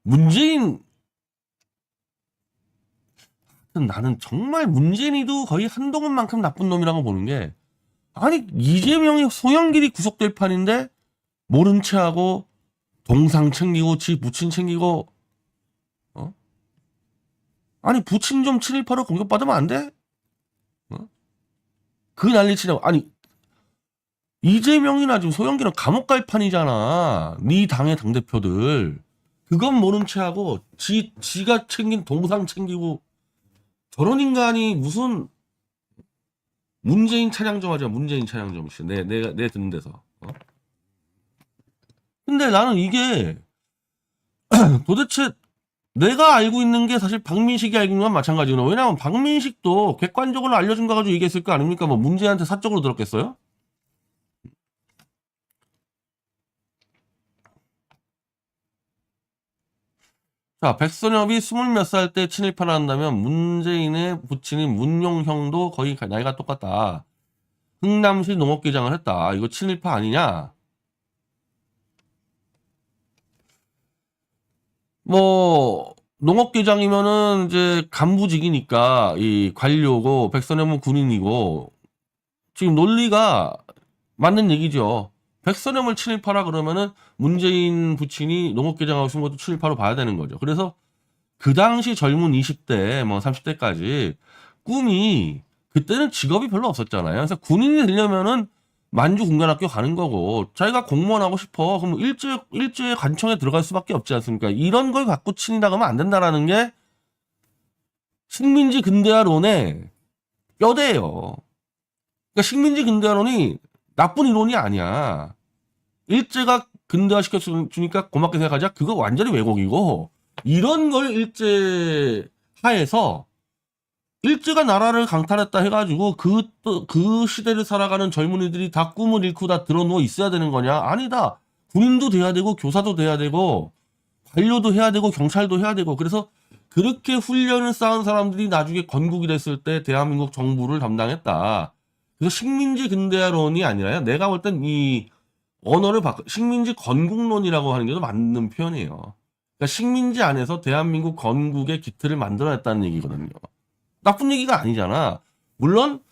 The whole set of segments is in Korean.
문재인, 나는 정말 문재인이도 거의 한동훈만큼 나쁜 놈이라고 보는 게, 아니 이재명이 송영길이 구속될 판인데 모른 체하고 동상 챙기고 지 부친 챙기고, 어? 아니 부친 좀 친일파로 공격받으면 안 돼? 어? 그 난리치냐고. 아니 이재명이나 지금 소영기는 감옥 갈 판이잖아. 네 당의 당대표들. 그건 모른 체하고 지가 챙긴 동상 챙기고. 저런 인간이 무슨 문재인 차량 좀 하자. 문재인 차량 좀. 내 듣는 데서. 근데 나는 이게 도대체 내가 알고 있는 게 사실 박민식이 알고 있는 건 마찬가지구나. 왜냐하면 박민식도 객관적으로 알려준 거 가지고 얘기했을 거 아닙니까? 뭐 문재인한테 사적으로 들었겠어요? 자, 백선엽이 20몇 살 때 친일파를 한다면 문재인의 부친인 문용형도 거의 나이가 똑같다. 흥남시 농업기장을 했다. 이거 친일파 아니냐? 뭐 농업기장이면은 이제 간부직이니까 이 관료고 백선엽은 군인이고 지금 논리가 맞는 얘기죠. 백선엽을 친일파라 그러면은 문재인 부친이 농업기장하고 있는 것도 친일파로 봐야 되는 거죠. 그래서 그 당시 젊은 20대, 뭐 30대까지 꿈이 그때는 직업이 별로 없었잖아요. 그래서 군인이 되려면은 만주 군관학교 가는 거고 자기가 공무원 하고 싶어. 그럼 일제 관청에 들어갈 수밖에 없지 않습니까? 이런 걸 갖고 친이라 하면 안 된다라는 게 식민지 근대화론의 뼈대예요. 그러니까 식민지 근대화론이 나쁜 이론이 아니야. 일제가 근대화 시켜주니까 고맙게 생각하자. 그거 완전히 왜곡이고 이런 걸 일제 하에서 일제가 나라를 강탈했다 해가지고 그 시대를 살아가는 젊은이들이 다 꿈을 잃고 다 드러누워 있어야 되는 거냐? 아니다. 군인도 돼야 되고 교사도 돼야 되고 관료도 해야 되고 경찰도 해야 되고 그래서 그렇게 훈련을 쌓은 사람들이 나중에 건국이 됐을 때 대한민국 정부를 담당했다. 그래서 식민지 근대화론이 아니라요. 내가 볼 땐 이 언어를 식민지 건국론이라고 하는 게 더 맞는 표현이에요. 그러니까 식민지 안에서 대한민국 건국의 기틀을 만들어냈다는 얘기거든요. 나쁜 얘기가 아니잖아. 물론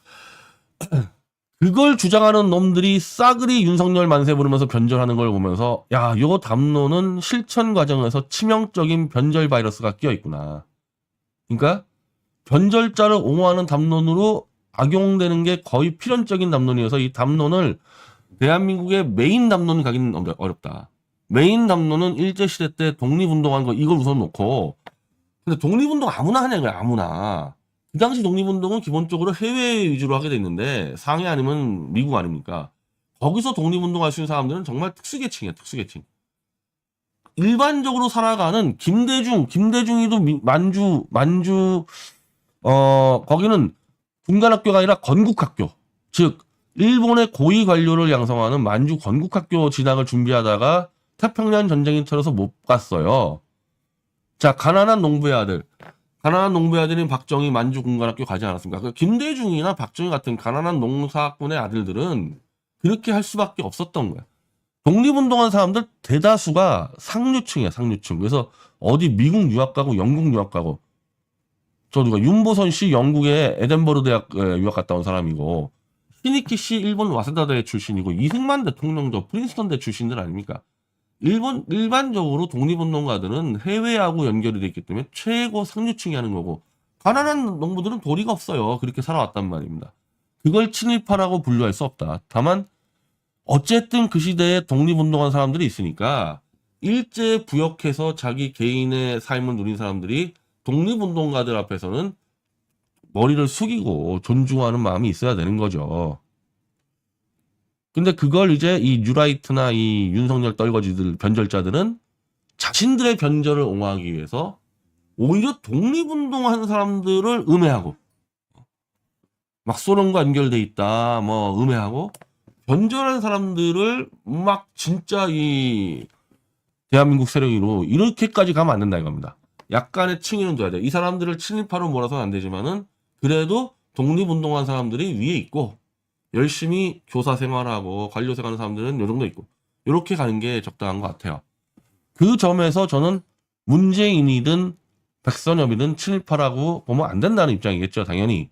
그걸 주장하는 놈들이 싸그리 윤석열 만세 부르면서 변절하는 걸 보면서 야, 요 담론은 실천 과정에서 치명적인 변절 바이러스가 끼어 있구나. 그러니까 변절자를 옹호하는 담론으로 악용되는 게 거의 필연적인 담론이어서 이 담론을 대한민국의 메인 담론을 가기는 어렵다. 메인 담론은 일제시대 때 독립운동한 거 이걸 우선 놓고 근데 독립운동 아무나 하냐 이거야. 아무나. 그 당시 독립운동은 기본적으로 해외 위주로 하게 돼 있는데 상해 아니면 미국 아닙니까? 거기서 독립운동 할 수 있는 사람들은 정말 특수계층이야. 특수계층. 일반적으로 살아가는 김대중이도 만주 거기는 군관학교가 아니라 건국학교. 즉 일본의 고위 관료를 양성하는 만주 건국학교 진학을 준비하다가 태평양 전쟁이 터져서 못 갔어요. 자, 가난한 농부의 아들인 박정희 만주 군관학교 가지 않았습니까? 그 김대중이나 박정희 같은 가난한 농사꾼의 아들들은 그렇게 할 수밖에 없었던 거야. 독립운동한 사람들 대다수가 상류층이야, 상류층. 그래서 어디 미국 유학 가고 영국 유학 가고. 저 누가 윤보선 씨 영국의 에덴버러 대학 유학 갔다 온 사람이고 히니키 씨 일본 와세다대 출신이고 이승만 대통령도 프린스턴대 출신들 아닙니까? 일반적으로 독립운동가들은 해외하고 연결이 돼 있기 때문에 최고 상류층이 하는 거고 가난한 농부들은 도리가 없어요. 그렇게 살아왔단 말입니다. 그걸 친일파라고 분류할 수 없다. 다만 어쨌든 그 시대에 독립운동한 사람들이 있으니까 일제 부역해서 자기 개인의 삶을 누린 사람들이 독립운동가들 앞에서는 머리를 숙이고 존중하는 마음이 있어야 되는 거죠. 근데 그걸 이제 이 뉴라이트나 이 윤석열 떨거지들 변절자들은 자신들의 변절을 옹호하기 위해서 오히려 독립운동하는 사람들을 음해하고 막 소련과 연결돼 있다 뭐 음해하고 변절한 사람들을 막 진짜 이 대한민국 세력으로 이렇게까지 가면 안 된다 이겁니다. 약간의 층위는 둬야 돼. 이 사람들을 친일파로 몰아서는 안 되지만은 그래도 독립운동한 사람들이 위에 있고 열심히 교사 생활하고 관료 생활하는 사람들은 요 정도 있고 이렇게 가는 게 적당한 것 같아요. 그 점에서 저는 문재인이든 백선엽이든 친일파라고 보면 안 된다는 입장이겠죠, 당연히.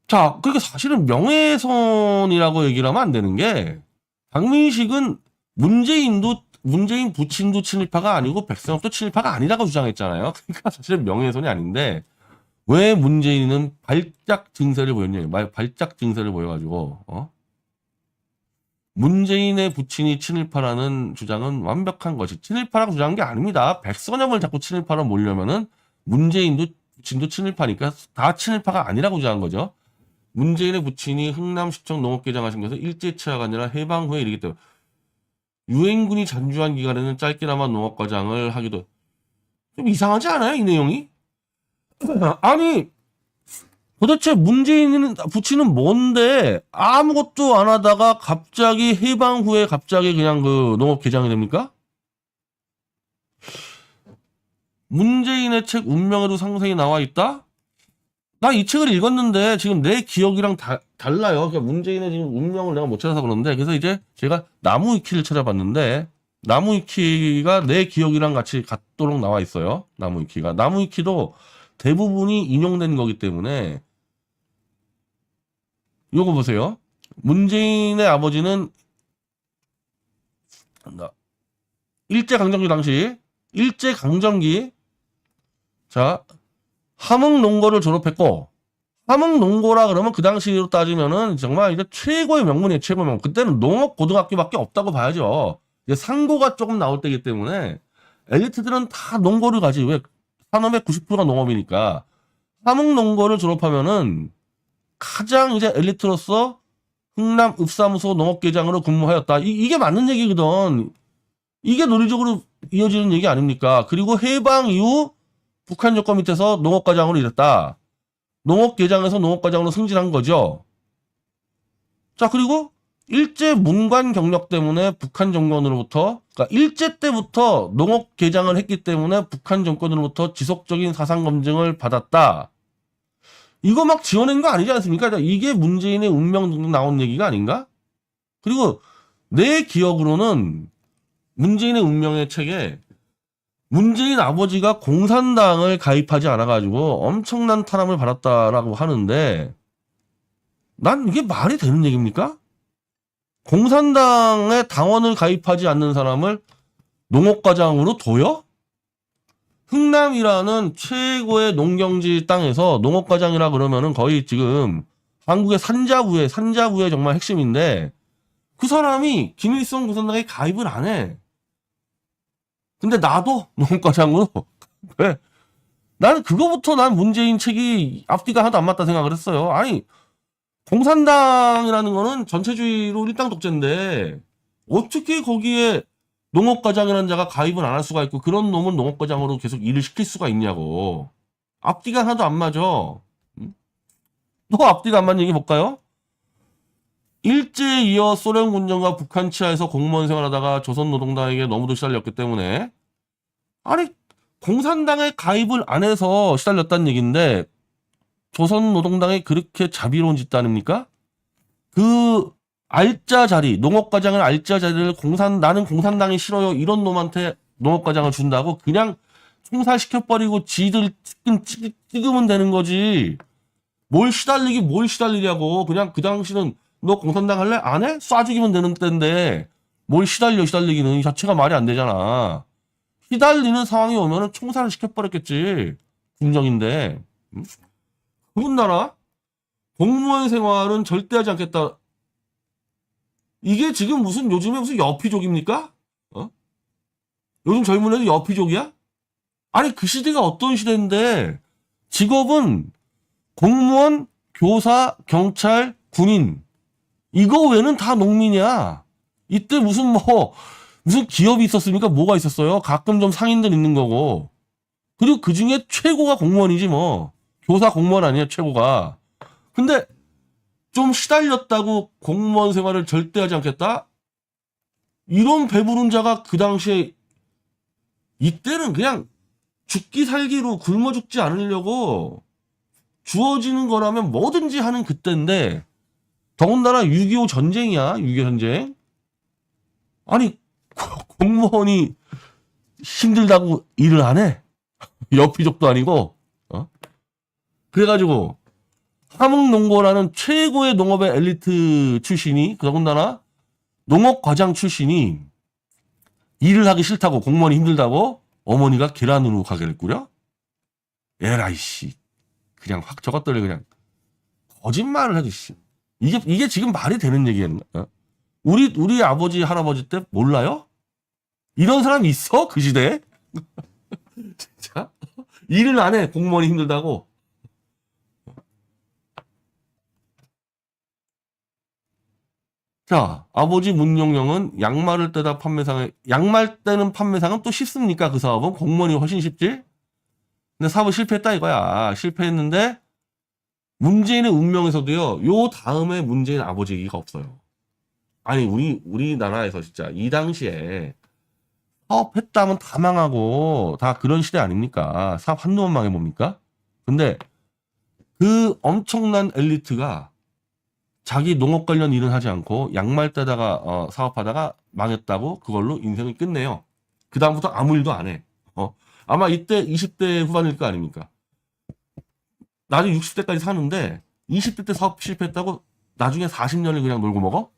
자, 그러니까 사실은 명예훼손이라고 얘기를 하면 안 되는 게, 박민식은 문재인 부친도 친일파가 아니고 백선엽도 친일파가 아니라고 주장했잖아요. 그러니까 사실은 명예훼손이 아닌데, 왜 문재인은 발작 증세를 보였냐, 발작 증세를 보여가지고, 문재인의 부친이 친일파라는 주장은 완벽한 것이, 친일파라고 주장한 게 아닙니다. 백선엽을 자꾸 친일파로 몰려면은 문재인도 부친도 친일파니까 다 친일파가 아니라고 주장한 거죠. 문재인의 부친이 흥남시청 농업개장 하신 것은 일제치하가 아니라 해방 후에 일이기 때문에, 유엔군이 잔주한 기간에는 짧게나마 농업과장을 하기도, 좀 이상하지 않아요, 이 내용이? 아니, 도대체 문재인 부친은 뭔데 아무것도 안 하다가 갑자기 해방 후에 갑자기 그냥 그 농업개장이 됩니까? 문재인의 책 운명에도 상세히 나와 있다? 나 이 책을 읽었는데 지금 내 기억이랑 달라요. 그러니까 문재인의 지금 운명을 내가 못 찾아서 그러는데, 그래서 이제 제가 나무위키를 찾아봤는데, 나무위키가 내 기억이랑 같이 같도록 나와 있어요. 나무위키도 대부분이 인용된 거기 때문에, 요거 보세요. 문재인의 아버지는 일제강점기 자, 함흥농고를 졸업했고, 함흥농고라 그러면 그 당시로 따지면은 정말 이제 최고의 명문이에요, 최고의 명문. 그때는 농업고등학교밖에 없다고 봐야죠. 이제 상고가 조금 나올 때이기 때문에 엘리트들은 다 농고를 가지. 왜? 산업의 90%가 농업이니까. 함흥농고를 졸업하면은 가장 이제 엘리트로서 흥남 읍사무소 농업계장으로 근무하였다. 이게 맞는 얘기거든. 이게 논리적으로 이어지는 얘기 아닙니까? 그리고 해방 이후 북한 정권 밑에서 농업과장으로 일했다. 농업계장에서 농업과장으로 승진한 거죠. 자, 그리고 일제 문관 경력 때문에 북한 정권으로부터, 그러니까 일제 때부터 농업계장을 했기 때문에 북한 정권으로부터 지속적인 사상 검증을 받았다. 이거 막 지어낸 거 아니지 않습니까? 이게 문재인의 운명 등 나온 얘기가 아닌가? 그리고 내 기억으로는 문재인의 운명의 책에 문재인 아버지가 공산당을 가입하지 않아가지고 엄청난 탄압을 받았다라고 하는데, 난 이게 말이 되는 얘기입니까? 공산당의 당원을 가입하지 않는 사람을 농업과장으로 둬요? 흥남이라는 최고의 농경지 땅에서 농업과장이라 그러면은 거의 지금 한국의 산자부의 정말 핵심인데, 그 사람이 김일성 공산당에 가입을 안 해. 근데 나도 농업과장으로. 왜? 나는 그거부터 난 문재인 책이 앞뒤가 하나도 안 맞다 생각을 했어요. 아니, 공산당이라는 거는 전체주의로 일당 독재인데 어떻게 거기에 농업과장이라는 자가 가입을 안 할 수가 있고 그런 놈은 농업과장으로 계속 일을 시킬 수가 있냐고. 앞뒤가 하나도 안 맞아. 응? 또 앞뒤가 안 맞는 얘기 볼까요? 일제에 이어 소련 군정과 북한 치하에서 공무원 생활하다가 조선노동당에게 너무도 시달렸기 때문에, 아니 공산당에 가입을 안 해서 시달렸다는 얘기인데 조선노동당에 그렇게 자비로운 짓도 아닙니까? 그 알짜 자리, 농업과장을 알짜 자리를 나는 공산당이 싫어요 이런 놈한테 농업과장을 준다고 그냥 총살시켜버리고 지들 찍으면 되는 거지. 뭘 시달리냐고. 그냥 그 당시는 너 공산당 할래? 안 해? 쏴 죽이면 되는 때인데 뭘 시달리기는 이 자체가 말이 안 되잖아. 시달리는 상황이 오면은 총살을 시켜버렸겠지. 군정인데. 응? 더군다나 공무원 생활은 절대 하지 않겠다. 이게 지금 요즘에 무슨 여피족입니까? 요즘 젊은 애들 여피족이야? 아니 그 시대가 어떤 시대인데 직업은 공무원, 교사, 경찰, 군인, 이거 외에는 다 농민이야. 이때 무슨 기업이 있었습니까? 뭐가 있었어요? 가끔 좀 상인들 있는 거고. 그리고 그 중에 최고가 공무원이지 뭐. 교사 공무원 아니야, 최고가. 근데 좀 시달렸다고 공무원 생활을 절대 하지 않겠다? 이런 배부른 자가 그 당시에, 이때는 그냥 죽기 살기로 굶어 죽지 않으려고 주어지는 거라면 뭐든지 하는 그때인데, 더군다나 6.25 전쟁이야, 6.25 전쟁. 아니, 공무원이 힘들다고 일을 안 해. 여피족도 아니고. 그래가지고 함흥농고라는 최고의 농업의 엘리트 출신이, 더군다나 농업과장 출신이 일을 하기 싫다고, 공무원이 힘들다고 어머니가 계란으로 가게를 꾸려? 에라이씨. 그냥 확 저것들을 그냥 거짓말을 해도 씨. 이게 지금 말이 되는 얘기였나? 우리 아버지 할아버지 때 몰라요? 이런 사람이 있어? 그 시대에? 진짜? 일을 안 해. 공무원이 힘들다고. 자, 아버지 문용영은 양말을 떼다 양말 떼는 판매상은 또 쉽습니까? 그 사업은 공무원이 훨씬 쉽지? 근데 사업을 실패했다 이거야. 실패했는데 문재인의 운명에서도요, 요 다음에 문재인 아버지 얘기가 없어요. 아니, 우리나라에서 진짜 이 당시에 사업했다면 다 망하고 다 그런 시대 아닙니까? 사업 한두 번 망해봅니까? 근데 그 엄청난 엘리트가 자기 농업 관련 일은 하지 않고 양말 떼다가 사업하다가 망했다고 그걸로 인생을 끝내요. 그 다음부터 아무 일도 안 해. 아마 이때 20대 후반일 거 아닙니까? 나중에 60대까지 사는데 20대 때 사업 실패했다고 나중에 40년을 그냥 놀고 먹어?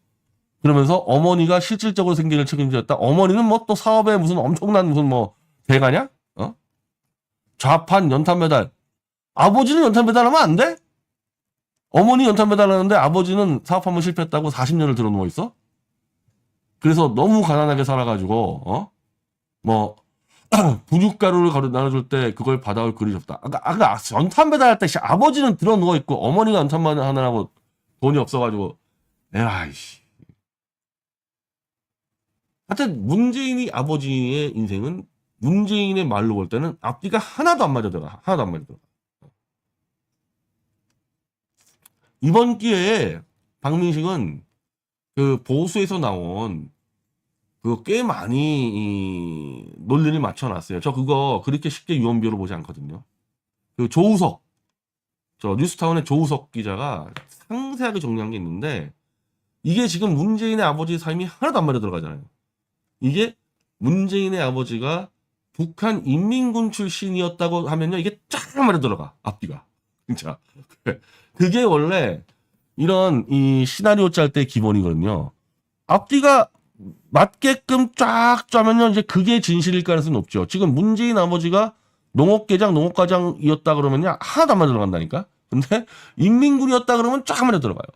그러면서 어머니가 실질적으로 생계를 책임졌다. 어머니는 뭐 또 사업에 무슨 엄청난 무슨 뭐 대가냐? 좌판 연탄 배달. 아버지는 연탄 배달하면 안 돼? 어머니 연탄 배달하는데 아버지는 사업 한번 실패했다고 40년을 들어 누워 있어? 그래서 너무 가난하게 살아가지고 뭐 분유가루를 나눠줄 때 그걸 받아올 그릇이 없다. 아까 연탄 배달할 때 아버지는 들어 누워 있고 어머니가 연탄 배달하느라고 돈이 없어가지고 에라이씨. 하여튼 문재인이 아버지의 인생은 문재인의 말로 볼 때는 앞뒤가 하나도 안 맞아들어가. 하나도 안 맞아들어가. 이번 기회에 박민식은 그 보수에서 나온 그거 꽤 많이 논리를 맞춰놨어요. 저 그거 그렇게 쉽게 유언비어로 보지 않거든요. 그 조우석, 저 뉴스타운의 조우석 기자가 상세하게 정리한 게 있는데 이게 지금 문재인의 아버지 삶이 하나도 안 맞아 들어가잖아요. 이게 문재인의 아버지가 북한 인민군 출신이었다고 하면요, 이게 쫙 맞아 들어가 앞뒤가. 진짜 그게 원래 이런 이 시나리오 짤 때 기본이거든요. 앞뒤가 맞게끔 쫙 짜면요, 이제 그게 진실일 가능성이 높죠. 지금 문재인 아버지가 농업계장, 농업과장이었다 그러면요, 하나도 안 맞아 들어간다니까? 근데 인민군이었다 그러면 쫙 맞아 들어가요.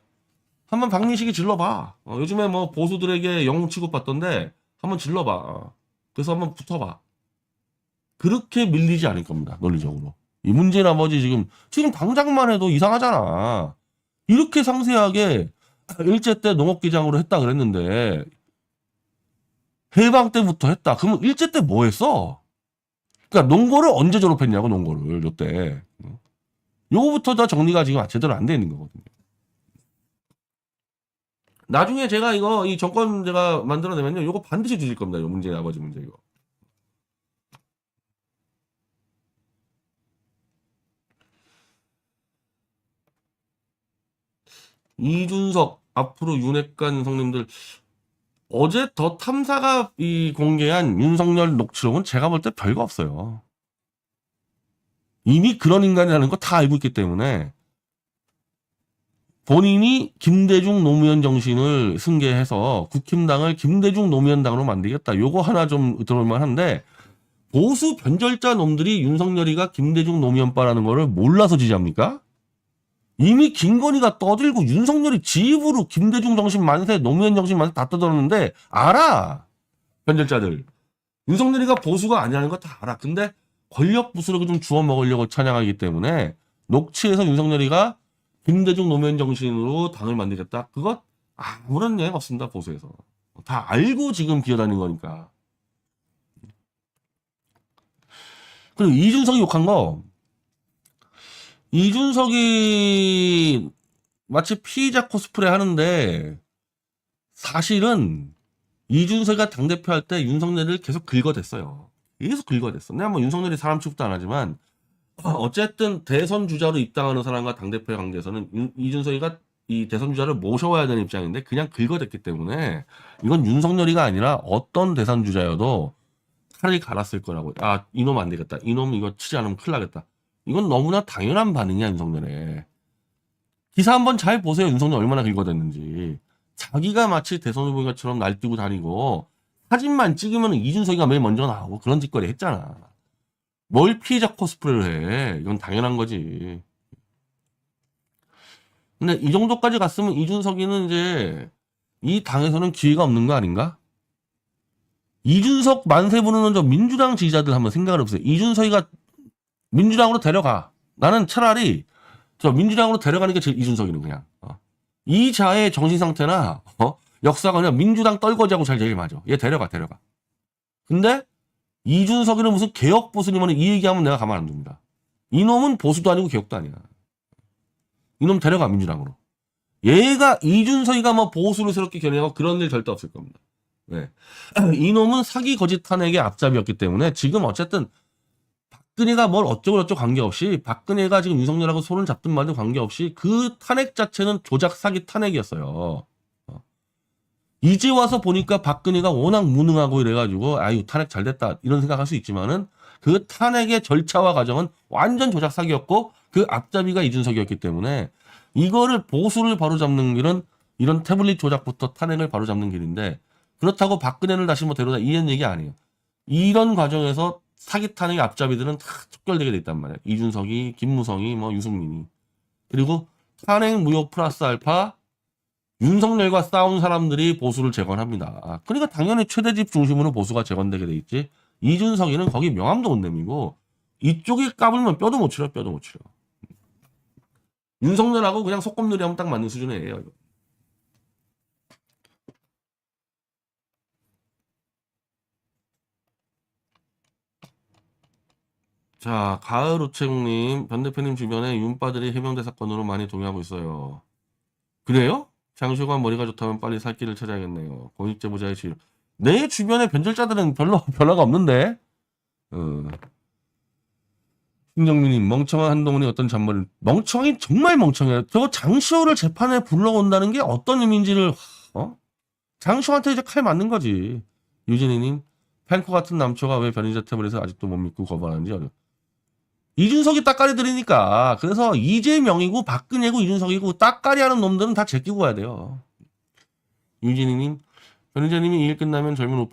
한번 박민식이 질러봐. 요즘에 뭐 보수들에게 영웅 취급받던데 한번 질러봐. 그래서 한번 붙어봐. 그렇게 밀리지 않을 겁니다, 논리적으로. 이 문재인 아버지 지금 당장만 해도 이상하잖아. 이렇게 상세하게 일제 때 농업기장으로 했다 그랬는데 해방 때부터 했다. 그러면 일제 때 뭐 했어? 그러니까 농고를 언제 졸업했냐고, 농고를 요때. 요거부터 다 정리가 지금 제대로 안 돼 있는 거거든요. 나중에 제가 이 정권 제가 만들어내면요, 요거 반드시 주실 겁니다. 요 문재인 아버지 문제 이거. 이준석, 앞으로 윤핵관 성님들, 어제 더 탐사가 공개한 윤석열 녹취록은 제가 볼 때 별거 없어요. 이미 그런 인간이라는 거 다 알고 있기 때문에 본인이 김대중 노무현 정신을 승계해서 국힘당을 김대중 노무현당으로 만들겠다. 요거 하나 좀 들어볼만 한데, 보수 변절자 놈들이 윤석열이가 김대중 노무현파라는 거를 몰라서 지지합니까? 이미 김건희가 떠들고 윤석열이 지 입으로 김대중 정신 만세, 노무현 정신 만세 다 떠들었는데 알아. 변절자들. 윤석열이가 보수가 아니라는 거 다 알아. 근데 권력 부스러기 좀 주워 먹으려고 찬양하기 때문에 녹취에서 윤석열이가 김대중 노무현 정신으로 당을 만들겠다. 그것 아무런 얘기가 없습니다. 보수에서. 다 알고 지금 기어다니는 거니까. 그리고 이준석이 욕한 거, 이준석이 마치 피의자 코스프레 하는데 사실은 이준석이가 당대표 할 때 윤석열을 계속 긁어댔어요. 계속 긁어댔어. 내가 뭐 윤석열이 사람 취급도 안 하지만 어쨌든 대선 주자로 입당하는 사람과 당대표의 관계에서는 이준석이가 이 대선 주자를 모셔와야 되는 입장인데 그냥 긁어댔기 때문에 이건 윤석열이가 아니라 어떤 대선 주자여도 차라리 갈았을 거라고. 아, 이놈 안 되겠다. 이놈 이거 치지 않으면 큰일 나겠다. 이건 너무나 당연한 반응이야, 윤석열의. 기사 한번 잘 보세요. 윤석열 얼마나 긁어댔는지. 자기가 마치 대선 후보처럼 날뛰고 다니고 사진만 찍으면 이준석이가 매일 먼저 나오고 그런 짓거리 했잖아. 뭘 피해자 코스프레를 해. 이건 당연한 거지. 근데 이 정도까지 갔으면 이준석이는 이제 이 당에서는 기회가 없는 거 아닌가? 이준석 만세 부르는 저 민주당 지지자들 한번 생각을 해보세요. 이준석이가 민주당으로 데려가. 나는 차라리 저 민주당으로 데려가는 게 제일 이준석이는 그냥. 이 자의 정신 상태나 역사가 그냥 민주당 떨거지하고 제일 맞아. 얘 데려가. 근데 이준석이는 무슨 개혁 보수님은 이 얘기하면 내가 가만 안 둡니다. 이놈은 보수도 아니고 개혁도 아니야. 이놈 데려가 민주당으로. 얘가 이준석이가 뭐 보수를 새롭게 겨냥하고 그런 일 절대 없을 겁니다. 네. 이놈은 사기 거짓 탄핵의 앞잡이였기 때문에 지금 어쨌든 박근혜가 뭘 어쩌고 관계없이 박근혜가 지금 윤석열하고 손을 잡든 말든 관계없이 그 탄핵 자체는 조작 사기 탄핵이었어요. 이제 와서 보니까 박근혜가 워낙 무능하고 이래가지고 아유 탄핵 잘 됐다 이런 생각할 수 있지만은 그 탄핵의 절차와 과정은 완전 조작 사기였고 그 앞잡이가 이준석이었기 때문에 이거를 보수를 바로잡는 길은 이런 태블릿 조작부터 탄핵을 바로잡는 길인데 그렇다고 박근혜를 다시 뭐 데려다 이런 얘기 아니에요. 이런 과정에서 사기 탄핵의 앞잡이들은 다 척결되게 돼 있단 말이에요. 이준석이, 김무성이, 뭐 유승민이. 그리고 탄핵 무효 플러스 알파 윤석열과 싸운 사람들이 보수를 재건합니다. 그러니까 당연히 최대집 중심으로 보수가 재건되게 돼 있지. 이준석이는 거기 명함도 못 내미고 이쪽이 까불면 뼈도 못 치려. 윤석열하고 그냥 소꿉놀이 하면 딱 맞는 수준이에요. 이거. 자, 가을 우체국님, 변 대표님 주변에 윤빠들이 해병대 사건으로 많이 동의하고 있어요. 그래요? 장시호가 머리가 좋다면 빨리 살 길을 찾아야겠네요. 공익제보자의 질. 내 주변에 변절자들은 별로 변화가 없는데. 신정민님, 멍청한 한동훈이 어떤 잔머리를. 멍청이 정말 멍청해요. 저 장시호를 재판에 불러온다는 게 어떤 의미인지를 장시호한테 이제 칼 맞는 거지. 유진희님, 펜코 같은 남초가 왜 변인자 태블릿을 아직도 못 믿고 거부하는지 어려. 이준석이 따까리 들이니까. 그래서 이재명이고 박근혜고 이준석이고 따까리 하는 놈들은 다 제끼고 가야 돼요. 유진희님, 변인자님이 이 일 끝나면 젊은 오빠